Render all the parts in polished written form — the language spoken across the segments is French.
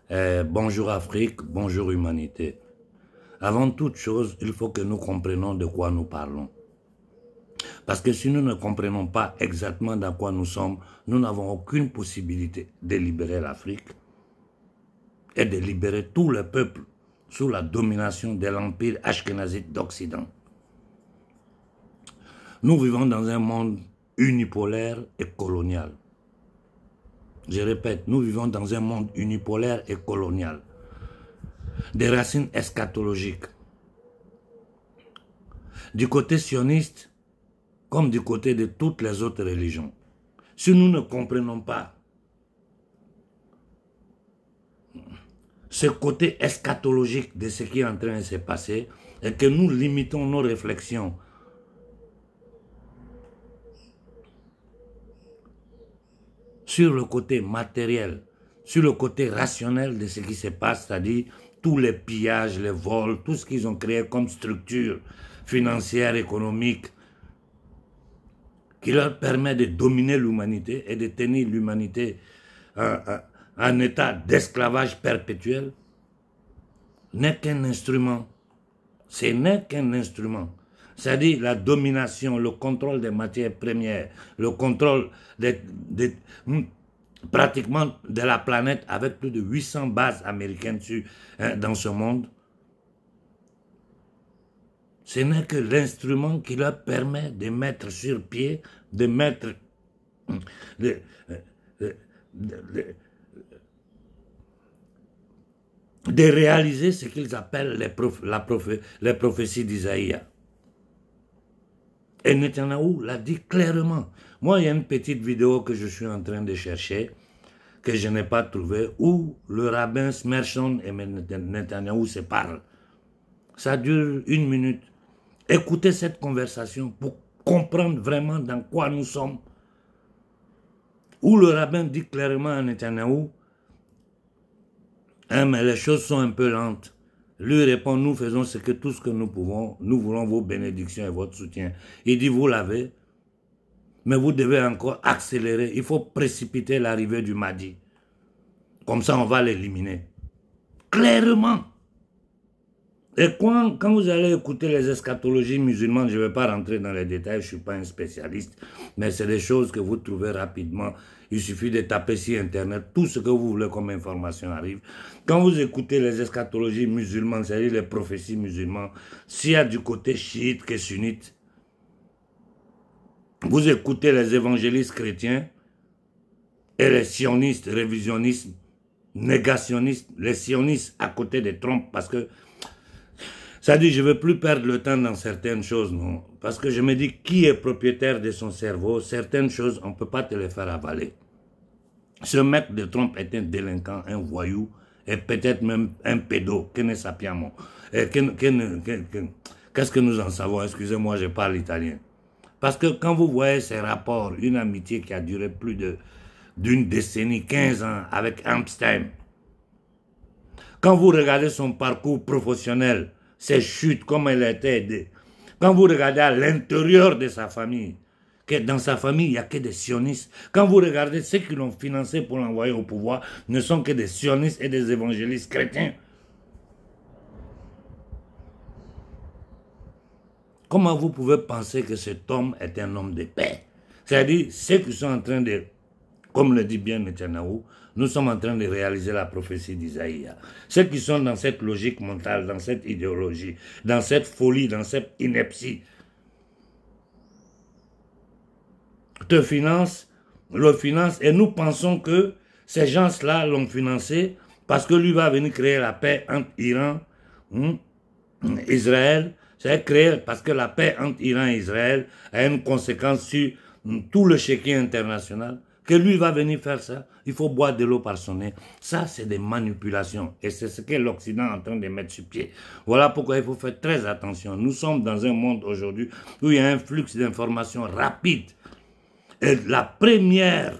Bonjour Afrique, bonjour humanité. Avant toute chose, il faut que nous comprenions de quoi nous parlons. Parce que si nous ne comprenons pas exactement dans quoi nous sommes, nous n'avons aucune possibilité de libérer l'Afrique et de libérer tout le peuple sous la domination de l'empire ashkénazite d'Occident. Nous vivons dans un monde unipolaire et colonial. Je répète, nous vivons dans un monde unipolaire et colonial. Des racines eschatologiques. Du côté sioniste, comme du côté de toutes les autres religions. Si nous ne comprenons pas ce côté eschatologique de ce qui est en train de se passer et que nous limitons nos réflexions sur le côté matériel, sur le côté rationnel de ce qui se passe, c'est-à-dire tous les pillages, les vols, tout ce qu'ils ont créé comme structure financière, économique, qui leur permet de dominer l'humanité et de tenir l'humanité en état d'esclavage perpétuel, n'est qu'un instrument. Ce n'est qu'un instrument. C'est-à-dire la domination, le contrôle des matières premières, le contrôle pratiquement de la planète avec plus de 800 bases américaines dans ce monde. Ce n'est que l'instrument qui leur permet de mettre sur pied, de mettre, de réaliser ce qu'ils appellent les prophéties d'Isaïe. Et Netanyahou l'a dit clairement. Moi, il y a une petite vidéo que je suis en train de chercher, que je n'ai pas trouvée, où le rabbin Smershon et Netanyahou se parlent. Ça dure 1 minute. Écoutez cette conversation pour comprendre vraiment dans quoi nous sommes. Où le rabbin dit clairement à Netanyahou, hein, mais les choses sont un peu lentes. Lui répond, nous faisons tout ce que nous pouvons, nous voulons vos bénédictions et votre soutien. Il dit, vous l'avez, mais vous devez encore accélérer, il faut précipiter l'arrivée du Mahdi. Comme ça, on va l'éliminer. Clairement. Et quand vous allez écouter les eschatologies musulmanes, je ne vais pas rentrer dans les détails, je ne suis pas un spécialiste, mais c'est des choses que vous trouvez rapidement. Il suffit de taper sur Internet, tout ce que vous voulez comme information arrive. Quand vous écoutez les eschatologies musulmanes, c'est-à-dire les prophéties musulmanes, s'il y a du côté chiite que sunnite, vous écoutez les évangélistes chrétiens et les sionistes, révisionnistes, négationnistes, les sionistes à côté des trompes, parce que ça dit, je ne veux plus perdre le temps dans certaines choses, non. Parce que je me dis, qui est propriétaire de son cerveau? Certaines choses, on ne peut pas te les faire avaler. Ce mec de Trump est un délinquant, un voyou, et peut-être même un pédo. Qu'est-ce que nous en savons? Excusez-moi, je parle italien. Parce que quand vous voyez ces rapports, une amitié qui a duré plus d'une décennie, 15 ans, avec Epstein, quand vous regardez son parcours professionnel, ses chutes, comme elle a été aidée. Quand vous regardez à l'intérieur de sa famille, que dans sa famille, il n'y a que des sionistes. Quand vous regardez ceux qui l'ont financé pour l'envoyer au pouvoir, ne sont que des sionistes et des évangélistes chrétiens. Comment vous pouvez penser que cet homme est un homme de paix? C'est-à-dire, ceux qui sont en train de, comme le dit bien Netanyahou, nous sommes en train de réaliser la prophétie d'Isaïe. Ceux qui sont dans cette logique mentale, dans cette idéologie, dans cette folie, dans cette ineptie, te finance, le finance, et nous pensons que ces gens-là l'ont financé parce que lui va venir créer la paix entre Iran, Israël. C'est créé parce que la paix entre Iran et Israël a une conséquence sur tout le chéquier international. Que lui va venir faire ça, il faut boire de l'eau par son nez. Ça, c'est des manipulations. Et c'est ce que l'Occident est en train de mettre sur pied. Voilà pourquoi il faut faire très attention. Nous sommes dans un monde aujourd'hui où il y a un flux d'informations rapide. Et la première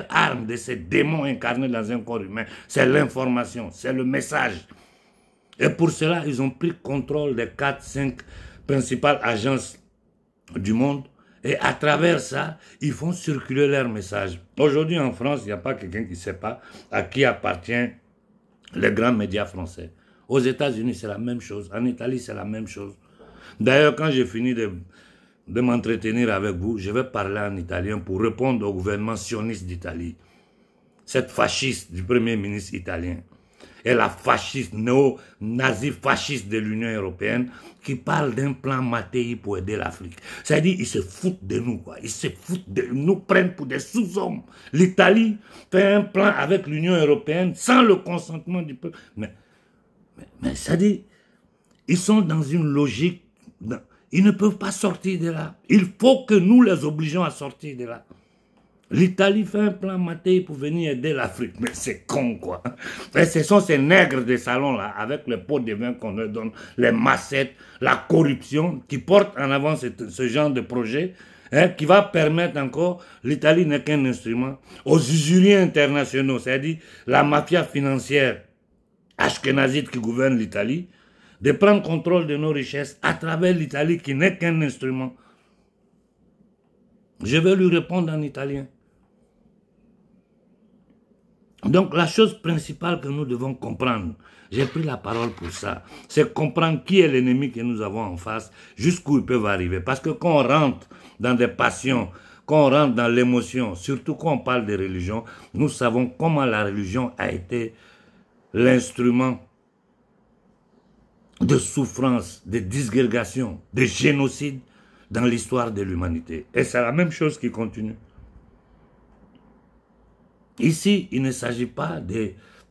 arme de ces démons incarnés dans un corps humain, c'est l'information, c'est le message. Et pour cela, ils ont pris contrôle des 4-5 principales agences du monde. Et à travers ça, ils font circuler leur message. Aujourd'hui en France, il n'y a pas quelqu'un qui ne sait pas à qui appartient les grands médias français. Aux États-Unis, c'est la même chose. En Italie, c'est la même chose. D'ailleurs, quand j'ai fini de m'entretenir avec vous, je vais parler en italien pour répondre au gouvernement sioniste d'Italie. Cette fasciste du premier ministre italien et la fasciste, néo-nazi fasciste de l'Union européenne qui parle d'un plan Mattei pour aider l'Afrique. C'est-à-dire, ils se foutent de nous, quoi. Ils se foutent de nous, prennent pour des sous-hommes. L'Italie fait un plan avec l'Union européenne sans le consentement du peuple. Mais c'est-à-dire, ils sont dans une logique, ils ne peuvent pas sortir de là. Il faut que nous les obligeons à sortir de là. L'Italie fait un plan Mattei pour venir aider l'Afrique. Mais c'est con, quoi. Et ce sont ces nègres de salon-là, avec les pots de vin qu'on leur donne, les massettes, la corruption, qui portent en avant ce genre de projet, hein, qui va permettre encore, l'Italie n'est qu'un instrument, aux usuriers internationaux, c'est-à-dire la mafia financière ashkénazite qui gouverne l'Italie, de prendre contrôle de nos richesses à travers l'Italie qui n'est qu'un instrument. Je vais lui répondre en italien. Donc la chose principale que nous devons comprendre, j'ai pris la parole pour ça, c'est comprendre qui est l'ennemi que nous avons en face, jusqu'où ils peuvent arriver. Parce que quand on rentre dans des passions, quand on rentre dans l'émotion, surtout quand on parle de religion, nous savons comment la religion a été l'instrument de souffrance, de disgrégation, de génocide dans l'histoire de l'humanité. Et c'est la même chose qui continue. Ici, il ne s'agit pas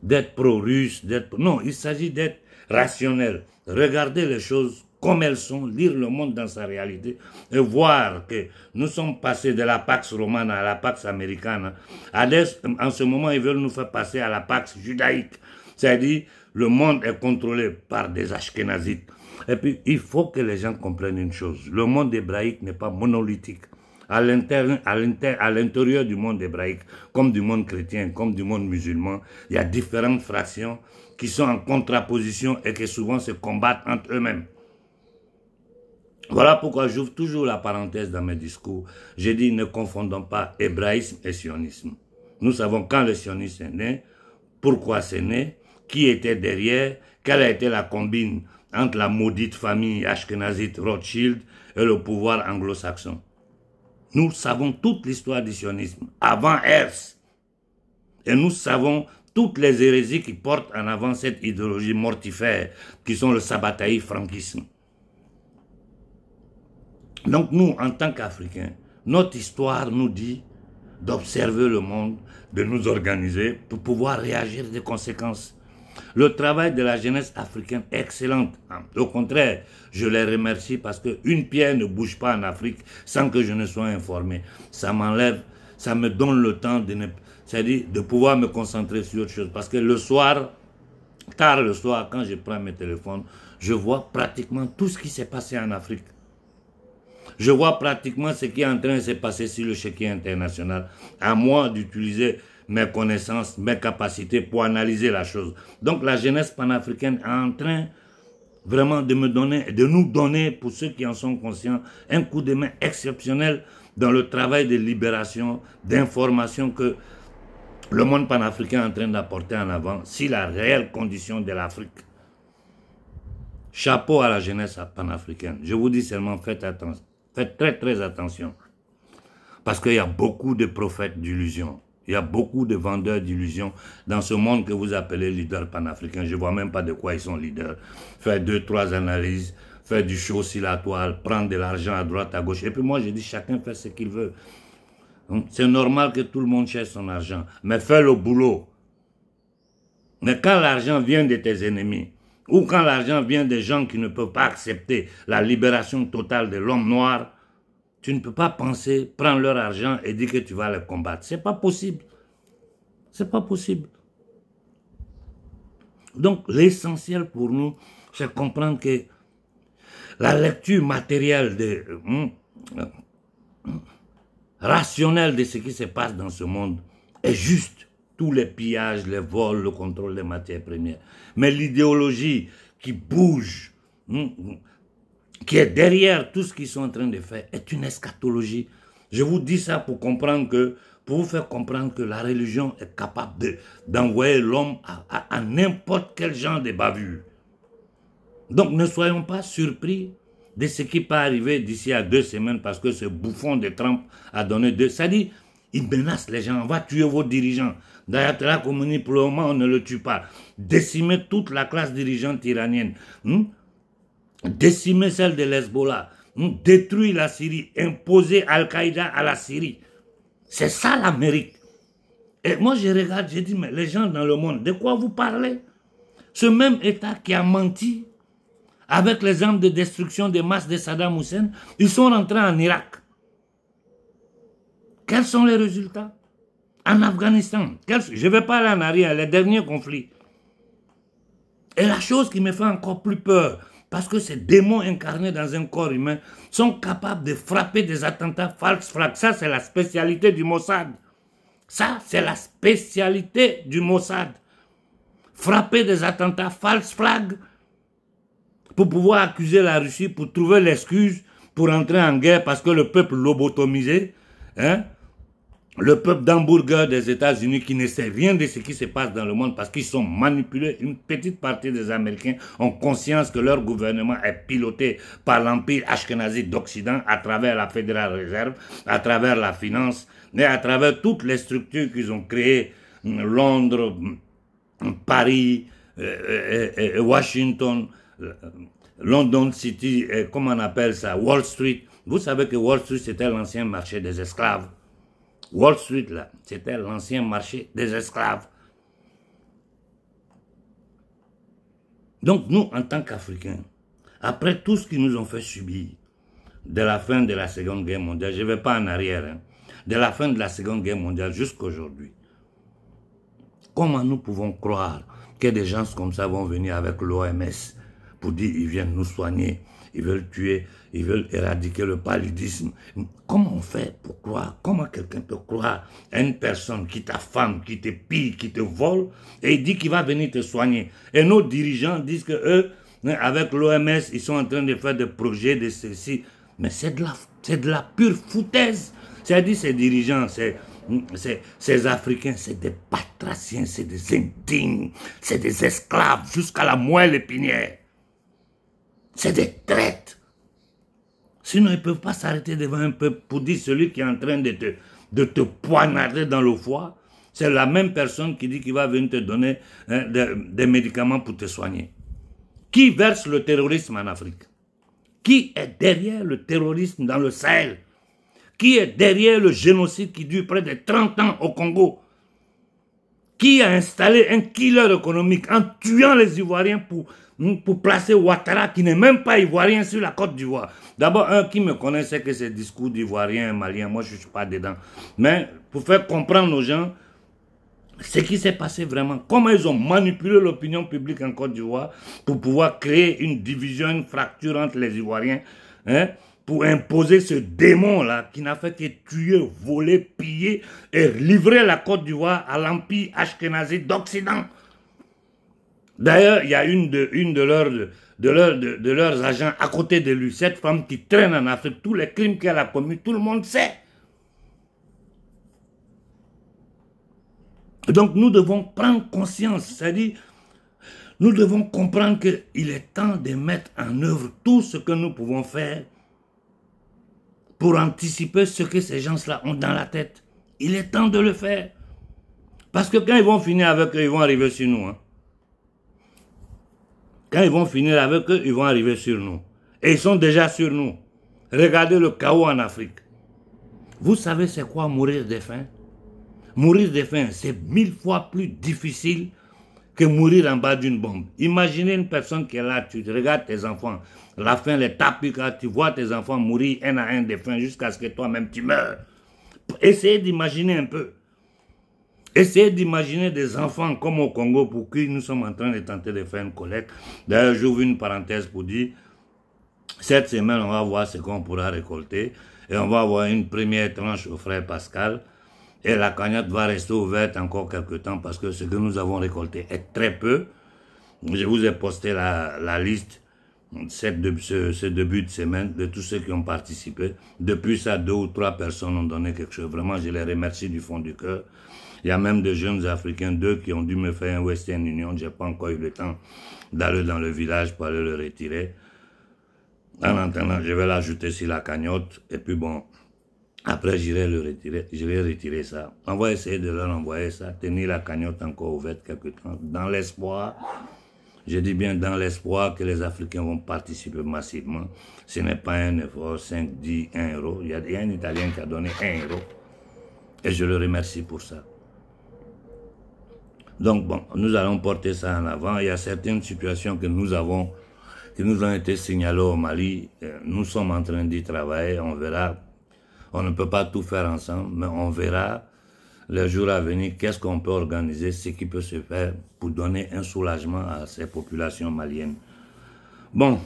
d'être pro-russe, non, il s'agit d'être rationnel. Regarder les choses comme elles sont, lire le monde dans sa réalité et voir que nous sommes passés de la Pax Romana à la Pax Americana. En ce moment, ils veulent nous faire passer à la Pax judaïque. C'est-à-dire, le monde est contrôlé par des Ashkénazites. Et puis, il faut que les gens comprennent une chose. Le monde hébraïque n'est pas monolithique. À l'intérieur du monde hébraïque, comme du monde chrétien, comme du monde musulman, il y a différentes fractions qui sont en contraposition et qui souvent se combattent entre eux-mêmes. Voilà pourquoi j'ouvre toujours la parenthèse dans mes discours. J'ai dit, ne confondons pas hébraïsme et sionisme. Nous savons quand le sionisme est né, pourquoi c'est né, qui était derrière, quelle a été la combine entre la maudite famille ashkénazite Rothschild et le pouvoir anglo-saxon. Nous savons toute l'histoire du sionisme, avant Herzl. Et nous savons toutes les hérésies qui portent en avant cette idéologie mortifère, qui sont le sabataï franquisme. Donc nous, en tant qu'Africains, notre histoire nous dit d'observer le monde, de nous organiser pour pouvoir réagir des conséquences. Le travail de la jeunesse africaine est excellent. Au contraire, je les remercie parce qu'une pierre ne bouge pas en Afrique sans que je ne sois informé. Ça m'enlève, ça me donne le temps de pouvoir me concentrer sur autre chose. Parce que le soir, tard le soir, quand je prends mes téléphones, je vois pratiquement tout ce qui s'est passé en Afrique. Je vois pratiquement ce qui est en train de se passer sur le chéquier international. À moi d'utiliser mes connaissances, mes capacités pour analyser la chose. Donc la jeunesse panafricaine est en train vraiment de nous donner, pour ceux qui en sont conscients, un coup de main exceptionnel dans le travail de libération, d'information que le monde panafricain est en train d'apporter en avant, si la réelle condition de l'Afrique. Chapeau à la jeunesse panafricaine. Je vous dis seulement, faites attention. Faites très très attention. Parce qu'il y a beaucoup de prophètes d'illusions. Il y a beaucoup de vendeurs d'illusions dans ce monde que vous appelez leader panafricain. Je ne vois même pas de quoi ils sont leaders. Faire 2-3 analyses, faire du show sur la toile, prendre de l'argent à droite, à gauche. Et puis moi, je dis, chacun fait ce qu'il veut. C'est normal que tout le monde cherche son argent. Mais fais le boulot. Mais quand l'argent vient de tes ennemis, ou quand l'argent vient des gens qui ne peuvent pas accepter la libération totale de l'homme noir, tu ne peux pas penser, prendre leur argent et dire que tu vas les combattre. C'est pas possible. C'est pas possible. Donc, l'essentiel pour nous, c'est comprendre que la lecture matérielle, rationnelle de ce qui se passe dans ce monde est juste. Tous les pillages, les vols, le contrôle des matières premières. Mais l'idéologie qui bouge, qui est derrière tout ce qu'ils sont en train de faire, est une eschatologie. Je vous dis ça pour comprendre que pour vous faire comprendre que la religion est capable d'envoyer l'homme à n'importe quel genre de bavure. Donc ne soyons pas surpris de ce qui peut arriver d'ici à 2 semaines parce que ce bouffon de Trump a donné 2. Ça dit, il menace les gens, on va tuer vos dirigeants. D'Ayatollah Khomeini, pour le moment, on ne le tue pas. Décimer toute la classe dirigeante iranienne. Décimer celle de l'Hezbollah. Détruire la Syrie. Imposer Al-Qaïda à la Syrie. C'est ça l'Amérique. Et moi, je regarde, je dis, mais les gens dans le monde, de quoi vous parlez? Ce même État qui a menti avec les armes de destruction de masse de Saddam Hussein, ils sont rentrés en Irak. Quels sont les résultats? En Afghanistan, je ne vais pas aller en arrière, les derniers conflits. Et la chose qui me fait encore plus peur, parce que ces démons incarnés dans un corps humain sont capables de frapper des attentats false flag. Ça, c'est la spécialité du Mossad. Ça, c'est la spécialité du Mossad. Frapper des attentats false flag pour pouvoir accuser la Russie, pour trouver l'excuse pour entrer en guerre parce que le peuple lobotomisé, le peuple d'hamburger des États-Unis qui ne sait rien de ce qui se passe dans le monde parce qu'ils sont manipulés. Une petite partie des Américains ont conscience que leur gouvernement est piloté par l'empire ashkénazi d'Occident à travers la Fédérale Réserve, à travers la finance, et à travers toutes les structures qu'ils ont créées, Londres, Paris, Washington, London City, comment on appelle ça, Wall Street. Vous savez que Wall Street, c'était l'ancien marché des esclaves. Wall Street, là, c'était l'ancien marché des esclaves. Donc, nous, en tant qu'Africains, après tout ce qu'ils nous ont fait subir, de la fin de la Seconde Guerre mondiale, je ne vais pas en arrière, de la fin de la Seconde Guerre mondiale jusqu'à aujourd'hui, comment nous pouvons croire que des gens comme ça vont venir avec l'OMS pour dire qu'ils viennent nous soigner, ils veulent tuer, ils veulent éradiquer le paludisme. Comment on fait pour croire? Comment quelqu'un peut croire à une personne qui t'affame, qui te pille, qui te vole, et il dit qu'il va venir te soigner? Et nos dirigeants disent que eux, avec l'OMS, ils sont en train de faire des projets de ceci. Mais c'est de la pure foutaise. C'est-à-dire ces dirigeants, ces Africains, c'est des batraciens, c'est des indignes, c'est des esclaves jusqu'à la moelle épinière. C'est des traites. Sinon, ils ne peuvent pas s'arrêter devant un peuple pour dire celui qui est en train de te poignarder dans le foie, c'est la même personne qui dit qu'il va venir te donner des médicaments pour te soigner. Qui verse le terrorisme en Afrique? Qui est derrière le terrorisme dans le Sahel? Qui est derrière le génocide qui dure près de 30 ans au Congo? Qui a installé un killer économique en tuant les Ivoiriens pour placer Ouattara, qui n'est même pas Ivoirien, sur la Côte d'Ivoire? D'abord, un qui me connaissait que ces discours d'Ivoiriens et Maliens, moi je ne suis pas dedans. Mais pour faire comprendre aux gens ce qui s'est passé vraiment, comment ils ont manipulé l'opinion publique en Côte d'Ivoire pour pouvoir créer une division, une fracture entre les Ivoiriens, pour imposer ce démon-là qui n'a fait que tuer, voler, piller et livrer la Côte d'Ivoire à l'empire ashkénazi d'Occident. D'ailleurs, il y a une de leurs agents à côté de lui, cette femme qui traîne en Afrique, tous les crimes qu'elle a commis, tout le monde sait. Donc nous devons prendre conscience, c'est-à-dire, nous devons comprendre qu'il est temps de mettre en œuvre tout ce que nous pouvons faire pour anticiper ce que ces gens-là ont dans la tête. Il est temps de le faire. Parce que quand ils vont finir avec eux, ils vont arriver sur nous. Quand ils vont finir avec eux, ils vont arriver sur nous. Et ils sont déjà sur nous. Regardez le chaos en Afrique. Vous savez c'est quoi mourir de faim? Mourir de faim, c'est 1000 fois plus difficile que mourir en bas d'une bombe. Imaginez une personne qui est là, tu regardes tes enfants, la faim les tape, tu vois tes enfants mourir un à un de faim jusqu'à ce que toi-même tu meurs. Essayez d'imaginer un peu. Essayez d'imaginer des enfants comme au Congo pour qui nous sommes en train de tenter de faire une collecte. D'ailleurs, j'ouvre une parenthèse pour dire, cette semaine, on va voir ce qu'on pourra récolter et on va avoir une première tranche au frère Pascal. Et la cagnotte va rester ouverte encore quelques temps parce que ce que nous avons récolté est très peu. Je vous ai posté la liste ce début de semaine, de tous ceux qui ont participé. Depuis ça, 2 ou 3 personnes ont donné quelque chose. Vraiment, je les remercie du fond du cœur. Il y a même des jeunes Africains, 2 qui ont dû me faire un Western Union. Je n'ai pas encore eu le temps d'aller dans le village pour aller le retirer. En attendant, je vais l'ajouter sur la cagnotte. Et puis bon, après j'irai le retirer. Je vais retirer ça. On va essayer de leur envoyer ça. Tenir la cagnotte encore ouverte quelque temps. Dans l'espoir, je dis bien dans l'espoir que les Africains vont participer massivement. Ce n'est pas un effort, 5, 10, 1 euro. Il y a un Italien qui a donné 1 euro. Et je le remercie pour ça. Donc bon, nous allons porter ça en avant. Il y a certaines situations que nous avons, qui nous ont été signalées au Mali. Nous sommes en train d'y travailler. On verra. On ne peut pas tout faire ensemble, mais on verra les jours à venir qu'est-ce qu'on peut organiser, ce qui peut se faire pour donner un soulagement à ces populations maliennes. Bon,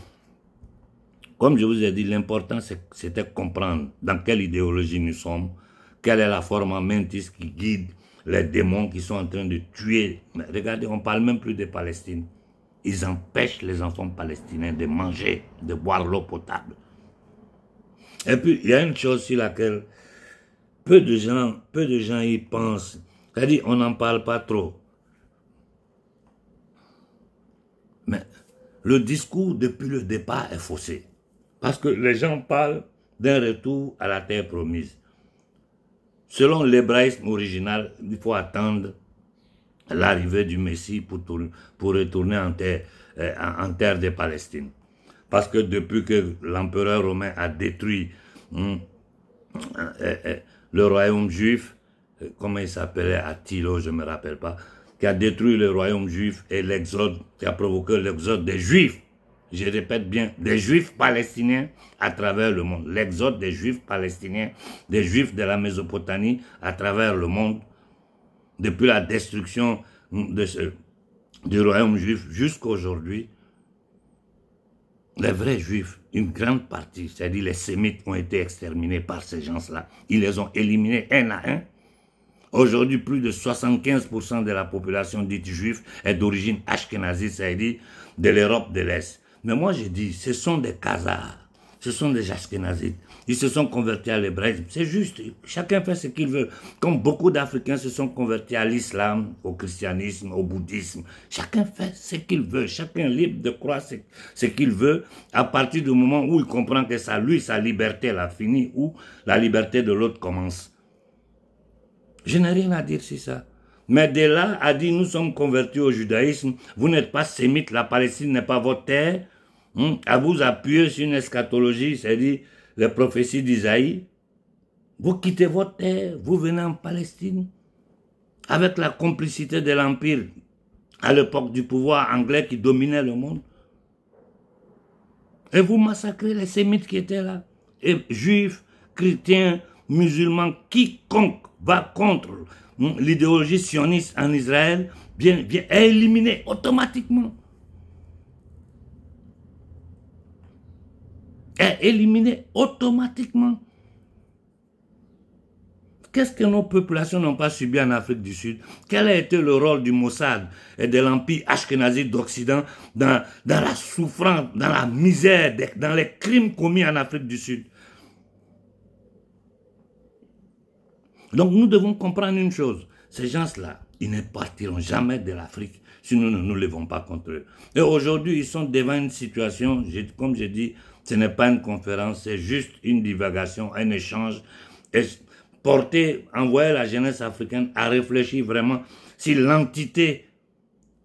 comme je vous ai dit, l'important c'était de comprendre dans quelle idéologie nous sommes, quelle est la forma mentis qui guide les démons qui sont en train de tuer. Mais regardez, on ne parle même plus de Palestine. Ils empêchent les enfants palestiniens de manger, de boire l'eau potable. Et puis, il y a une chose sur laquelle peu de gens y pensent. C'est-à-dire, on n'en parle pas trop. Mais le discours, depuis le départ, est faussé. Parce que les gens parlent d'un retour à la terre promise. Selon l'hébraïsme original, il faut attendre l'arrivée du Messie pour retourner en terre de Palestine. Parce que depuis que l'empereur romain a détruit le royaume juif, comment il s'appelait, Attilo, je ne me rappelle pas, qui a détruit le royaume juif et l'exode, qui a provoqué l'exode des juifs, je répète bien, des juifs palestiniens à travers le monde. L'exode des juifs palestiniens, des juifs de la Mésopotamie à travers le monde, depuis la destruction du royaume juif jusqu'à aujourd'hui. Les vrais juifs, une grande partie, c'est-à-dire les sémites, ont été exterminés par ces gens-là. Ils les ont éliminés un à un. Aujourd'hui, plus de 75% de la population dite juive est d'origine ashkénazite, c'est-à-dire de l'Europe de l'Est. Mais moi, je dis, ce sont des Khazars, ce sont des ashkénazites. Ils se sont convertis à l'hébraïsme. C'est juste, chacun fait ce qu'il veut. Comme beaucoup d'Africains se sont convertis à l'islam, au christianisme, au bouddhisme. Chacun fait ce qu'il veut. Chacun est libre de croire ce qu'il veut à partir du moment où il comprend que ça, lui, sa liberté, elle a fini, ou la liberté de l'autre commence. Je n'ai rien à dire sur ça. Mais de là à dire nous sommes convertis au judaïsme, vous n'êtes pas sémite, la Palestine n'est pas votre terre, à vous appuyer sur une eschatologie, c'est-à-dire les prophéties d'Isaïe, vous quittez votre terre, vous venez en Palestine, avec la complicité de l'Empire, à l'époque du pouvoir anglais qui dominait le monde, et vous massacrez les sémites qui étaient là, et juifs, chrétiens, musulmans, quiconque va contre l'idéologie sioniste en Israël, est éliminé automatiquement. Est éliminé automatiquement. Qu'est-ce que nos populations n'ont pas subi en Afrique du Sud? Quel a été le rôle du Mossad et de l'Empire ashkénazite d'Occident dans la souffrance, dans la misère, dans les crimes commis en Afrique du Sud? Donc nous devons comprendre une chose, ces gens-là, ils ne partiront jamais de l'Afrique si nous ne nous levons pas contre eux. Et aujourd'hui, ils sont devant une situation, comme je dis, ce n'est pas une conférence, c'est juste une divagation, un échange, et envoyer la jeunesse africaine à réfléchir vraiment sur l'entité,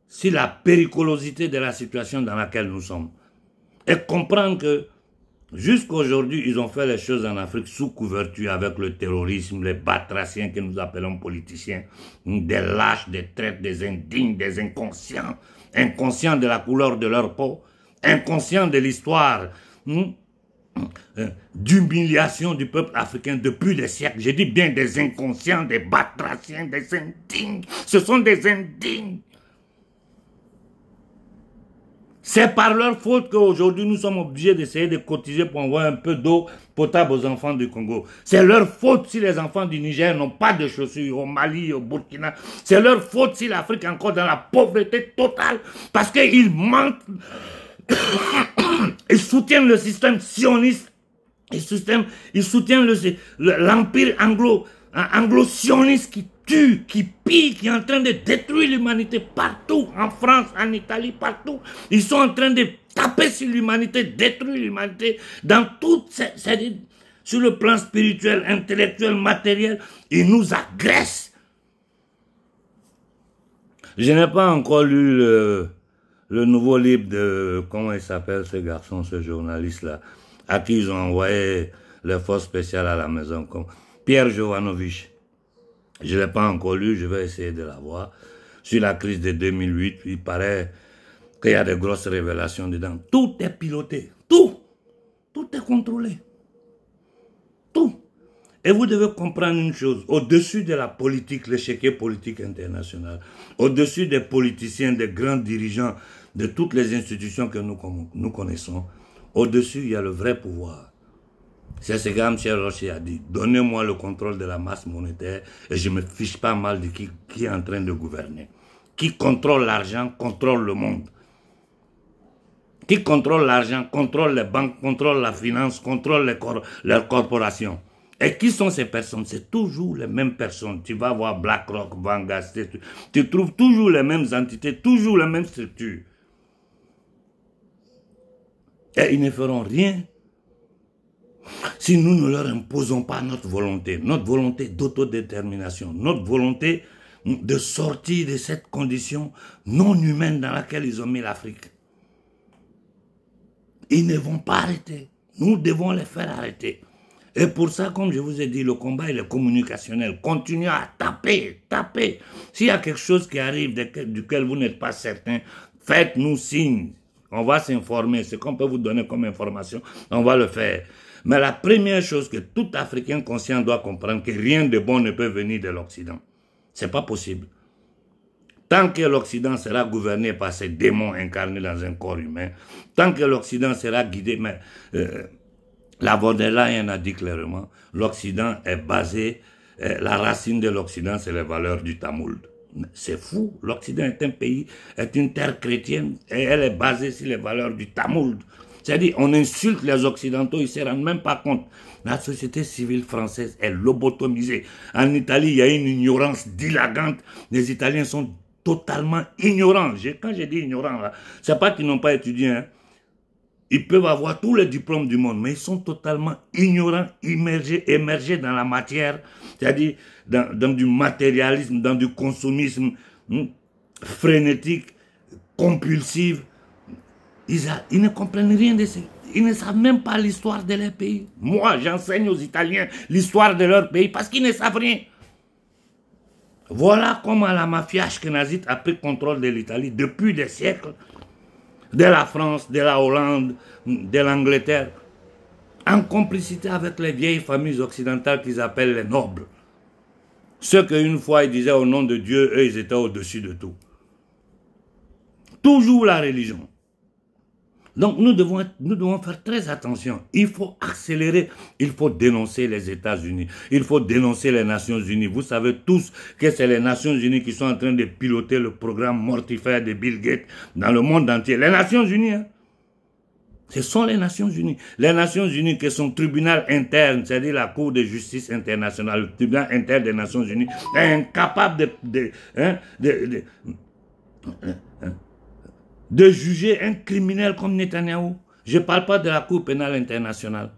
sur la périculosité de la situation dans laquelle nous sommes. Et comprendre que jusqu'à aujourd'hui, ils ont fait les choses en Afrique sous couverture avec le terrorisme, les batraciens que nous appelons politiciens, des lâches, des traîtres, des indignes, des inconscients, inconscients de la couleur de leur peau, inconscients de l'histoire d'humiliation du peuple africain depuis des siècles. Je dis bien des inconscients, des batraciens, des indignes. Ce sont des indignes. C'est par leur faute qu'aujourd'hui nous sommes obligés d'essayer de cotiser pour envoyer un peu d'eau potable aux enfants du Congo. C'est leur faute si les enfants du Niger n'ont pas de chaussures, au Mali, au Burkina. C'est leur faute si l'Afrique est encore dans la pauvreté totale parce qu'ils mentent Ils soutiennent le système sioniste. Ils soutiennent l'empire anglo-sioniste qui tue, qui pille, qui est en train de détruire l'humanité partout, en France, en Italie, partout. Ils sont en train de taper sur l'humanité, détruire l'humanité dans toutes sur le plan spirituel, intellectuel, matériel. Ils nous agressent. Je n'ai pas encore lu le nouveau livre de, comment il s'appelle ce garçon, ce journaliste-là, à qui ils ont envoyé les forces spéciales à la maison, comme Pierre Jovanovic. Je ne l'ai pas encore lu, je vais essayer de l'avoir. Sur la crise de 2008, il paraît qu'il y a de grosses révélations dedans. Tout est piloté, tout est contrôlé, tout. Et vous devez comprendre une chose, au-dessus de la politique, l'échiquier politique international, au-dessus des politiciens, des grands dirigeants, de toutes les institutions que nous connaissons, au-dessus, il y a le vrai pouvoir. C'est ce que M. Rocher a dit. Donnez-moi le contrôle de la masse monétaire et je ne me fiche pas mal de qui est en train de gouverner. Qui contrôle l'argent, contrôle le monde. Qui contrôle l'argent, contrôle les banques, contrôle la finance, contrôle les corporations. Et qui sont ces personnes? C'est toujours les mêmes personnes. Tu vas voir BlackRock, Vanguard, tu trouves toujours les mêmes entités, toujours les mêmes structures. Et ils ne feront rien si nous ne leur imposons pas notre volonté d'autodétermination, notre volonté de sortir de cette condition non humaine dans laquelle ils ont mis l'Afrique. Ils ne vont pas arrêter. Nous devons les faire arrêter. Et pour ça, comme je vous ai dit, le combat il est communicationnel. Continuez à taper, taper. S'il y a quelque chose qui arrive duquel vous n'êtes pas certain, faites-nous signe. On va s'informer. Ce qu'on peut vous donner comme information, on va le faire. Mais la première chose que tout Africain conscient doit comprendre, que rien de bon ne peut venir de l'Occident. Ce n'est pas possible. Tant que l'Occident sera gouverné par ces démons incarnés dans un corps humain, tant que l'Occident sera guidé, mais la von der Leyen a dit clairement, l'Occident est basé, la racine de l'Occident, c'est les valeurs du Tamoul. C'est fou, l'Occident est un pays, est une terre chrétienne, et elle est basée sur les valeurs du Tamoul. C'est-à-dire, on insulte les Occidentaux, ils ne se rendent même pas compte. La société civile française est lobotomisée. En Italie, il y a une ignorance dilagante. Les Italiens sont totalement ignorants. Quand je dis ignorants, ce n'est pas qu'ils n'ont pas étudié. Hein. Ils peuvent avoir tous les diplômes du monde, mais ils sont totalement ignorants, émergés dans la matière, c'est-à-dire dans du matérialisme, dans du consumisme frénétique, compulsif. Ils ne comprennent rien de ça. Ils ne savent même pas l'histoire de leur pays. Moi, j'enseigne aux Italiens l'histoire de leur pays parce qu'ils ne savent rien. Voilà comment la mafia ashkénazite a pris contrôle de l'Italie depuis des siècles. De la France, de la Hollande, de l'Angleterre. En complicité avec les vieilles familles occidentales qu'ils appellent les nobles. Ceux qu'une fois ils disaient au nom de Dieu, eux ils étaient au-dessus de tout. Toujours la religion. Donc nous devons faire très attention. Il faut accélérer, il faut dénoncer les États-Unis, il faut dénoncer les Nations Unies. Vous savez tous que c'est les Nations Unies qui sont en train de piloter le programme mortifère de Bill Gates dans le monde entier. Les Nations Unies, hein? Ce sont les Nations Unies. Les Nations Unies qui sont tribunal interne, c'est-à-dire la Cour de justice internationale, le tribunal interne des Nations Unies, est incapable de juger un criminel comme Netanyahou. Je ne parle pas de la Cour pénale internationale.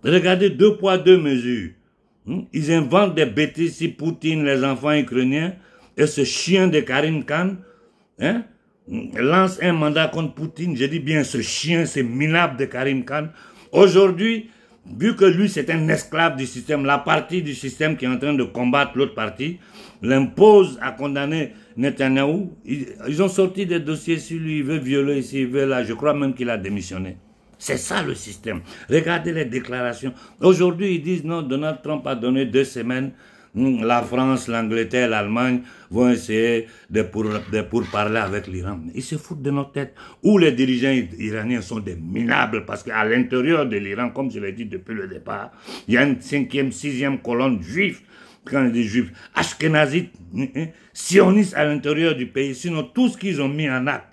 Regardez 2 poids 2 mesures. Ils inventent des bêtises si Poutine, les enfants ukrainiens, et ce chien de Karim Khan lance un mandat contre Poutine. Je dis bien ce chien, c'est minable de Karim Khan. Aujourd'hui, vu que lui c'est un esclave du système, la partie du système qui est en train de combattre l'autre partie, l'impose à condamner Netanyahou. Ils ont sorti des dossiers sur lui, il veut violer ici, il veut là, je crois même qu'il a démissionné. C'est ça le système. Regardez les déclarations. Aujourd'hui, ils disent non, Donald Trump a donné 2 semaines. La France, l'Angleterre, l'Allemagne vont essayer de pourparler avec l'Iran. Ils se foutent de notre tête. Ou les dirigeants iraniens sont des minables parce qu'à l'intérieur de l'Iran, comme je l'ai dit depuis le départ, il y a une 5e, 6e colonne juive. Quand on dit juifs, ashkénazites, sionistes à l'intérieur du pays. Sinon, tout ce qu'ils ont mis en acte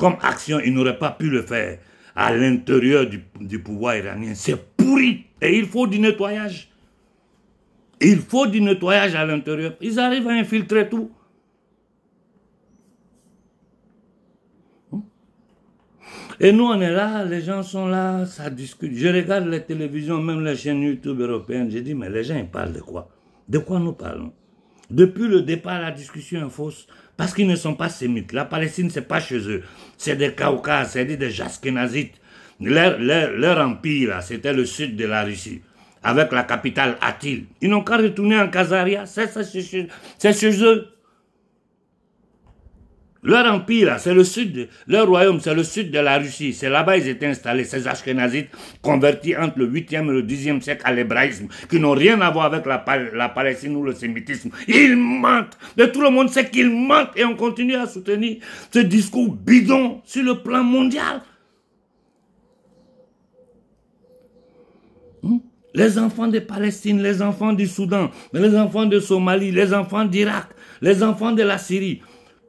comme action, ils n'auraient pas pu le faire à l'intérieur du pouvoir iranien. C'est pourri. Et il faut du nettoyage. Il faut du nettoyage à l'intérieur. Ils arrivent à infiltrer tout. Et nous, on est là, les gens sont là, ça discute. Je regarde les télévisions, même les chaînes YouTube européennes. Je dis, mais les gens, ils parlent de quoi? De quoi nous parlons? Depuis le départ, la discussion est fausse. Parce qu'ils ne sont pas sémites. La Palestine, c'est pas chez eux. C'est des Caucases, c'est des Ashkénazites. Leur empire, c'était le sud de la Russie, avec la capitale Atil. Ils n'ont qu'à retourner en Khazaria, c'est chez eux. Leur empire, c'est le sud, leur royaume, c'est le sud de la Russie. C'est là-bas qu'ils étaient installés, ces Ashkénazites convertis entre le 8e et le 10e siècle à l'hébraïsme, qui n'ont rien à voir avec la Palestine ou le sémitisme. Ils mentent. De tout le monde sait qu'ils mentent et on continue à soutenir ce discours bidon sur le plan mondial. Les enfants de Palestine, les enfants du Soudan, les enfants de Somalie, les enfants d'Irak, les enfants de la Syrie,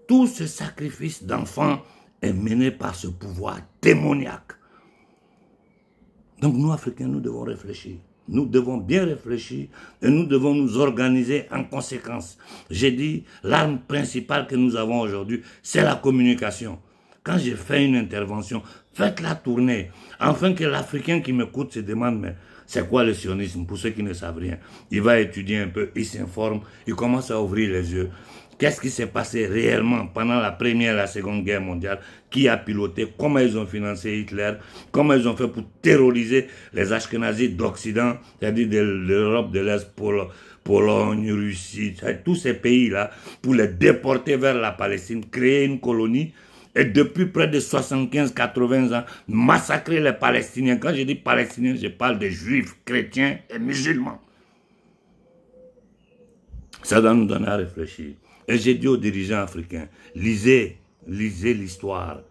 tout ce sacrifice d'enfants est mené par ce pouvoir démoniaque. Donc nous, Africains, nous devons réfléchir. Nous devons bien réfléchir et nous devons nous organiser en conséquence. J'ai dit, l'arme principale que nous avons aujourd'hui, c'est la communication. Quand j'ai fait une intervention, faites-la tourner, afin que l'Africain qui m'écoute se demande, mais c'est quoi le sionisme? Pour ceux qui ne savent rien, il va étudier un peu, il s'informe, il commence à ouvrir les yeux. Qu'est-ce qui s'est passé réellement pendant la Première et la Seconde Guerre mondiale? Qui a piloté? Comment ils ont financé Hitler? Comment ils ont fait pour terroriser les Ashkénazites d'Occident, c'est-à-dire de l'Europe de l'Est, Pologne, Russie, tous ces pays-là, pour les déporter vers la Palestine, créer une colonie, et depuis près de 75-80 ans, massacrer les Palestiniens. Quand je dis Palestiniens, je parle des Juifs, chrétiens et musulmans. Ça doit nous donner à réfléchir. Et j'ai dit aux dirigeants africains, lisez l'histoire.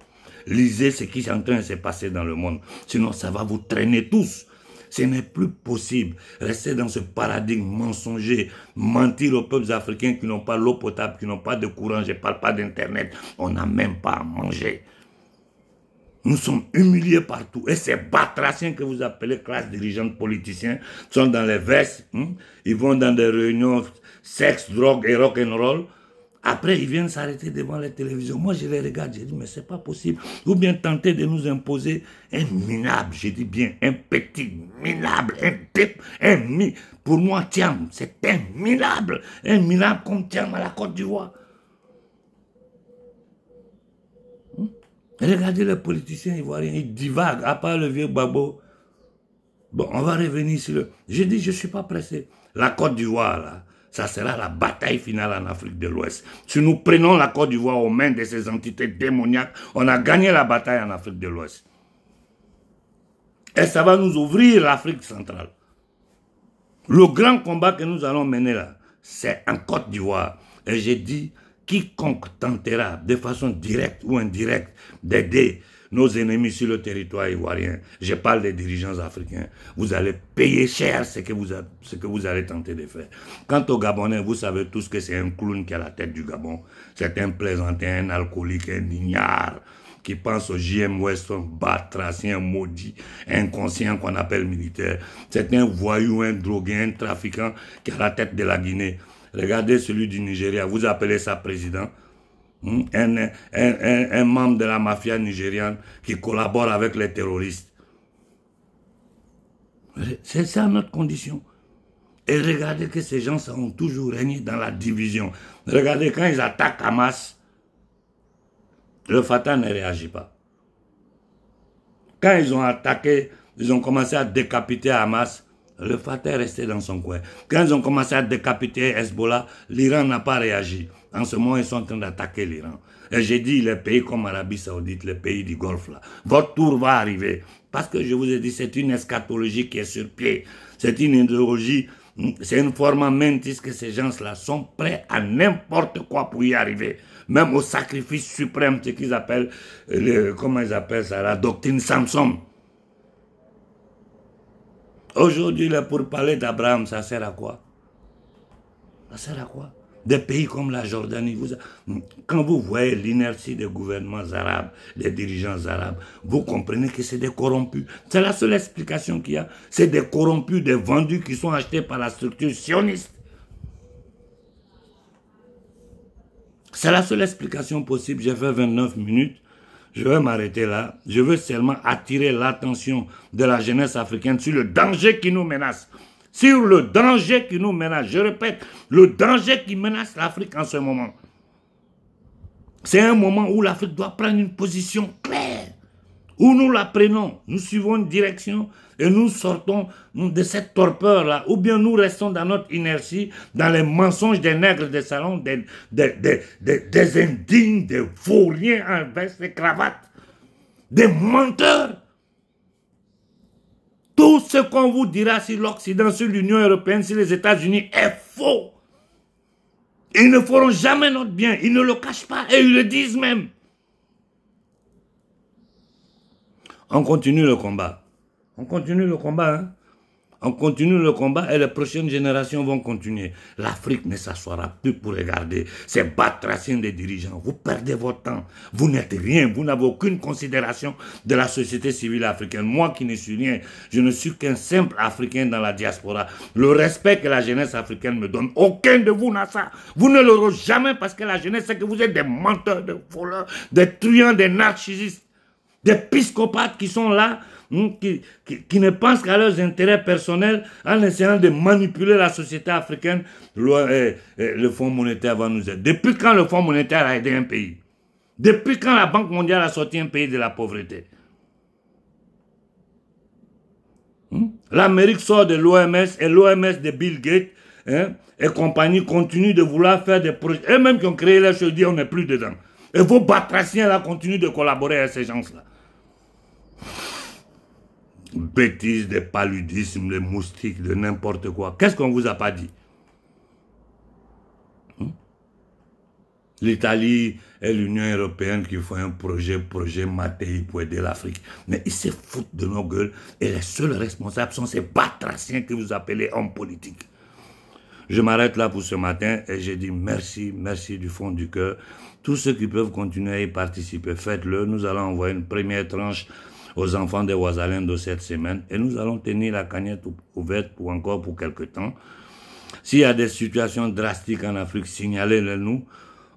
Lisez ce qui est en train de se passer dans le monde. Sinon, ça va vous traîner tous. Ce n'est plus possible. Rester dans ce paradigme mensonger, mentir aux peuples africains qui n'ont pas l'eau potable, qui n'ont pas de courant, je ne parle pas d'internet. On n'a même pas à manger. Nous sommes humiliés partout. Et ces batraciens que vous appelez classe dirigeante politiciens sont dans les vestes. Ils vont dans des réunions sexe, drogue et rock'n'roll. Après, ils viennent s'arrêter devant les télévisions. Moi, je les regarde, je dis, mais c'est pas possible. Ou bien tenter de nous imposer un minable, je dis bien, un petit minable, pour moi, Thiam, c'est un minable comme Thiam à la Côte d'Ivoire. Regardez les politiciens ivoiriens, ils divaguent, à part le vieux Babo. Bon, on va revenir sur le... Je dis, je ne suis pas pressé. La Côte d'Ivoire, là, ça sera la bataille finale en Afrique de l'Ouest. Si nous prenons la Côte d'Ivoire aux mains de ces entités démoniaques, on a gagné la bataille en Afrique de l'Ouest. Et ça va nous ouvrir l'Afrique centrale. Le grand combat que nous allons mener là, c'est en Côte d'Ivoire. Et j'ai dit, quiconque tentera de façon directe ou indirecte d'aider nos ennemis sur le territoire ivoirien, je parle des dirigeants africains, vous allez payer cher ce que vous allez tenter de faire. Quant aux Gabonais, vous savez tous que c'est un clown qui a la tête du Gabon. C'est un plaisantin, un alcoolique, un ignare, qui pense au JM Weston, batracien, maudit, inconscient qu'on appelle militaire. C'est un voyou, un drogué, un trafiquant qui a la tête de la Guinée. Regardez celui du Nigeria, vous appelez ça président. Un membre de la mafia nigériane qui collabore avec les terroristes. C'est ça notre condition. Et regardez que ces gens ont toujours régné dans la division. Regardez quand ils attaquent Hamas, le Fatah ne réagit pas. Quand ils ont attaqué, ils ont commencé à décapiter Hamas, le Fatah est resté dans son coin. Quand ils ont commencé à décapiter Hezbollah, l'Iran n'a pas réagi. En ce moment, ils sont en train d'attaquer l'Iran. Et j'ai dit, les pays comme Arabie Saoudite, les pays du Golfe, là, votre tour va arriver. Parce que je vous ai dit, c'est une eschatologie qui est sur pied. C'est une idéologie, c'est une forme mentis que ces gens-là sont prêts à n'importe quoi pour y arriver. Même au sacrifice suprême, ce qu'ils appellent, comment ils appellent ça, la doctrine Samson. Aujourd'hui, pour parler d'Abraham, ça sert à quoi? Ça sert à quoi? Des pays comme la Jordanie, quand vous voyez l'inertie des gouvernements arabes, des dirigeants arabes, vous comprenez que c'est des corrompus. C'est la seule explication qu'il y a. C'est des corrompus, des vendus qui sont achetés par la structure sioniste. C'est la seule explication possible. J'ai fait 29 minutes. Je vais m'arrêter là. Je veux seulement attirer l'attention de la jeunesse africaine sur le danger qui nous menace. Sur le danger qui nous menace. Je répète, le danger qui menace l'Afrique en ce moment. C'est un moment où l'Afrique doit prendre une position claire. Où nous la prenons, nous suivons une direction et nous sortons de cette torpeur-là. Ou bien nous restons dans notre inertie, dans les mensonges des nègres des salons, des indignes, des vauriens en veste et cravate, des menteurs. Tout ce qu'on vous dira sur l'Occident, sur l'Union européenne, sur les États-Unis est faux. Ils ne feront jamais notre bien. Ils ne le cachent pas et ils le disent même. On continue le combat. On continue le combat, hein. On continue le combat et les prochaines générations vont continuer. L'Afrique ne s'assoira plus pour regarder ces batraciens des dirigeants. Vous perdez votre temps. Vous n'êtes rien. Vous n'avez aucune considération de la société civile africaine. Moi qui ne suis rien, je ne suis qu'un simple Africain dans la diaspora. Le respect que la jeunesse africaine me donne, aucun de vous n'a ça. Vous ne l'aurez jamais parce que la jeunesse sait que vous êtes des menteurs, des voleurs, des truands, des narcissistes, des psychopathes qui sont là, qui ne pensent qu'à leurs intérêts personnels en essayant de manipuler la société africaine. Le Fonds monétaire va nous aider. Depuis quand le Fonds monétaire a aidé un pays? Depuis quand la Banque mondiale a sorti un pays de la pauvreté? L'Amérique sort de l'OMS et l'OMS de Bill Gates et compagnie continuent de vouloir faire des projets. Eux-mêmes qui ont créé les choses, disent on n'est plus dedans. Et vos batraciens là continuent de collaborer avec ces gens-là. Bêtises, des paludismes, des moustiques, de n'importe quoi. Qu'est-ce qu'on ne vous a pas dit? L'Italie et l'Union européenne qui font un projet Mattei pour aider l'Afrique. Mais ils se foutent de nos gueules et les seuls responsables sont ces batraciens que vous appelez hommes politiques. Je m'arrête là pour ce matin et je dis merci, merci du fond du cœur. Tous ceux qui peuvent continuer à y participer, faites-le. Nous allons envoyer une première tranche aux enfants des Ouazalendo cette semaine et nous allons tenir la cagnotte ouverte pour quelques temps. S'il y a des situations drastiques en Afrique, signalez-le-nous.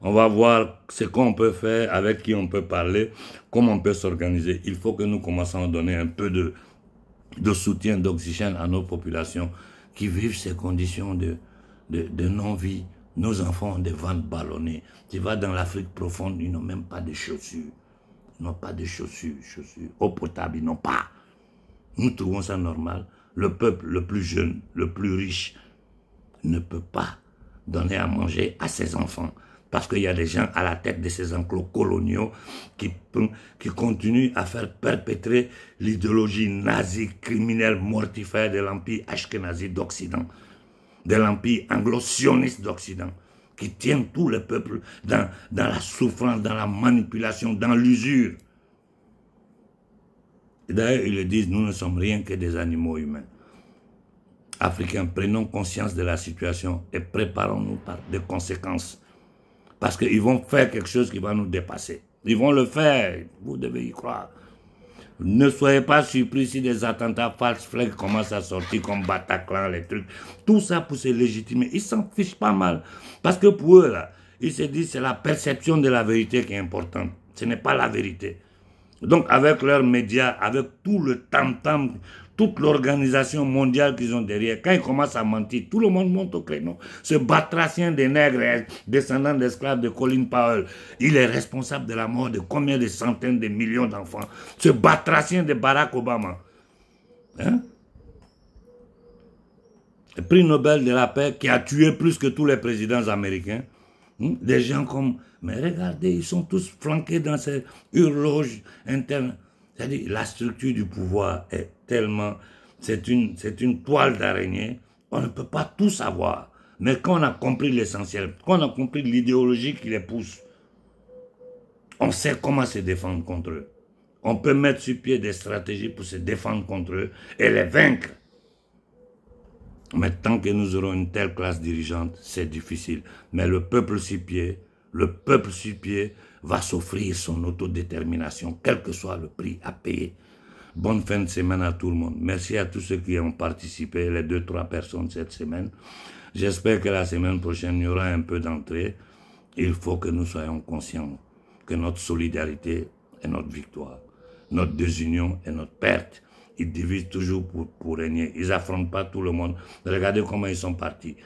On va voir ce qu'on peut faire, avec qui on peut parler, comment on peut s'organiser. Il faut que nous commençons à donner un peu de soutien, d'oxygène à nos populations qui vivent ces conditions de non-vie. Nos enfants ont des ventres ballonnés. Tu vas dans l'Afrique profonde, ils n'ont même pas de chaussures. Ils n'ont pas de chaussures. Eau potable, ils n'ont pas. Nous trouvons ça normal. Le peuple le plus jeune, le plus riche, ne peut pas donner à manger à ses enfants. Parce qu'il y a des gens à la tête de ces enclos coloniaux qui continuent à faire perpétrer l'idéologie nazie, criminelle, mortifère de l'empire ashkénazi d'Occident, de l'empire anglo-sioniste d'Occident, qui tiennent tout le peuple dans la souffrance, dans la manipulation, dans l'usure. D'ailleurs, ils le disent, nous ne sommes rien que des animaux humains. Africains, prenons conscience de la situation et préparons-nous par des conséquences. Parce qu'ils vont faire quelque chose qui va nous dépasser. Ils vont le faire, vous devez y croire. Ne soyez pas surpris si des attentats false flag commencent à sortir comme Bataclan, les trucs. Tout ça pour se légitimer. Ils s'en fichent pas mal. Parce que pour eux, là, ils se disent que c'est la perception de la vérité qui est importante. Ce n'est pas la vérité. Donc, avec leurs médias, avec tout le tam-tam, toute l'organisation mondiale qu'ils ont derrière, quand ils commencent à mentir, tout le monde monte au créneau. Ce batracien des nègres, descendant d'esclaves de Colin Powell, il est responsable de la mort de combien de centaines de millions d'enfants. Ce batracien de Barack Obama. Hein? Le prix Nobel de la paix qui a tué plus que tous les présidents américains. Des gens comme... Mais regardez, ils sont tous flanqués dans ces horloges internes. C'est-à-dire, la structure du pouvoir est tellement... C'est une toile d'araignée. On ne peut pas tout savoir. Mais quand on a compris l'essentiel, quand on a compris l'idéologie qui les pousse, on sait comment se défendre contre eux. On peut mettre sur pied des stratégies pour se défendre contre eux et les vaincre. Mais tant que nous aurons une telle classe dirigeante, c'est difficile. Mais le peuple sur pied va s'offrir son autodétermination, quel que soit le prix à payer. Bonne fin de semaine à tout le monde. Merci à tous ceux qui ont participé, les 2-3 personnes cette semaine. J'espère que la semaine prochaine, il y aura un peu d'entrée. Il faut que nous soyons conscients que notre solidarité est notre victoire. Notre désunion est notre perte. Ils divisent toujours pour régner. Ils n'affrontent pas tout le monde. Regardez comment ils sont partis.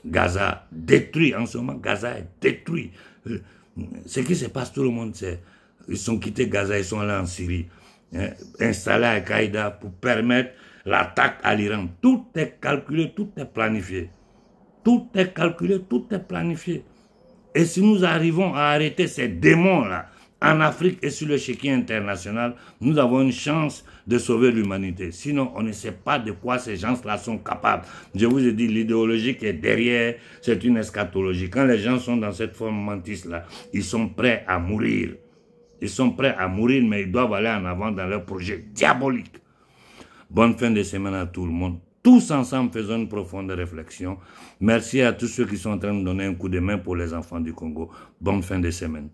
Gaza détruit en ce moment. Gaza est détruit. Ce qui se passe, tout le monde sait. Ils sont quittés Gaza, ils sont allés en Syrie. Installés à Al-Qaïda pour permettre l'attaque à l'Iran. Tout est calculé, tout est planifié. Tout est calculé, tout est planifié. Et si nous arrivons à arrêter ces démons-là, en Afrique et sur le l'échiquier international, nous avons une chance de sauver l'humanité. Sinon, on ne sait pas de quoi ces gens-là sont capables. Je vous ai dit, l'idéologie qui est derrière, c'est une eschatologie. Quand les gens sont dans cette forme mentiste-là, ils sont prêts à mourir. Ils sont prêts à mourir, mais ils doivent aller en avant dans leur projet diabolique. Bonne fin de semaine à tout le monde. Tous ensemble, faisons une profonde réflexion. Merci à tous ceux qui sont en train de donner un coup de main pour les enfants du Congo. Bonne fin de semaine.